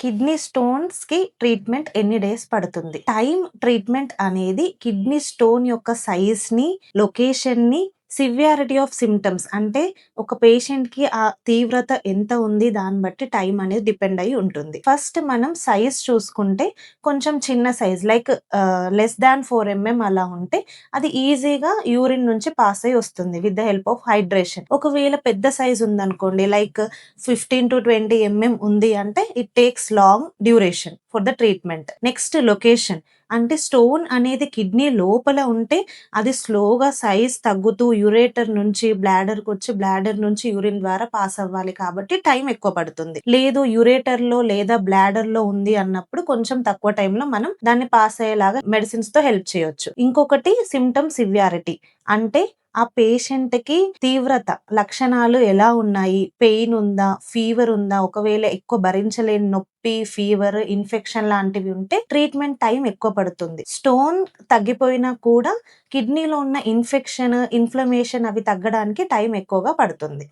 Kidney stones కి treatment ఎన్ని days పడుతుంది? ట్రీట్మెంట్ అనేది కిడ్నీ స్టోన్ యొక్క సైజ్ ని, లొకేషన్ ని, సివియారిటీ ఆఫ్ సిమ్టమ్స్ అంటే ఒక పేషెంట్ కి ఆ తీవ్రత ఎంత ఉంది దాన్ని బట్టి టైం అనేది డిపెండ్ అయి ఉంటుంది. ఫస్ట్ మనం సైజ్ చూసుకుంటే కొంచెం చిన్న size like less than 4 mm అలా ఉంటే అది ఈజీగా యూరిన్ నుంచి పాస్ అయ్యి వస్తుంది with the help of hydration. ఒకవేళ పెద్ద సైజ్ ఉందనుకోండి లైక్ 15 to 20 mm ఉంది అంటే it takes long duration for the treatment. Next location అంటే స్టోన్ అనేది కిడ్నీ లోపల ఉంటే అది స్లోగా సైజ్ తగ్గుతూ యురేటర్ నుంచి బ్లాడర్ కి వచ్చి బ్లాడర్ నుంచి యూరిన్ ద్వారా పాస్ అవ్వాలి కాబట్టి టైం ఎక్కువ పడుతుంది. లేదు యురేటర్ లో లేదా బ్లాడర్ లో ఉంది అన్నప్పుడు కొంచెం తక్కువ టైంలో మనం దాన్ని పాస్ అయ్యేలాగా మెడిసిన్స్ తో హెల్ప్ చేయొచ్చు. ఇంకొకటి సిమ్టమ్ సివియారిటీ అంటే ఆ పేషెంట్ కి తీవ్రత లక్షణాలు ఎలా ఉన్నాయి, పెయిన్ ఉందా, ఫీవర్ ఉందా, ఒకవేళ ఎక్కువ భరించలేని నొప్పి, ఫీవర్, ఇన్ఫెక్షన్ లాంటివి ఉంటే ట్రీట్మెంట్ టైం ఎక్కువ పడుతుంది. స్టోన్ తగ్గిపోయినా కూడా కిడ్నీలో ఉన్న ఇన్ఫెక్షన్, ఇన్ఫ్లమేషన్ అవి తగ్గడానికి టైం ఎక్కువగా పడుతుంది.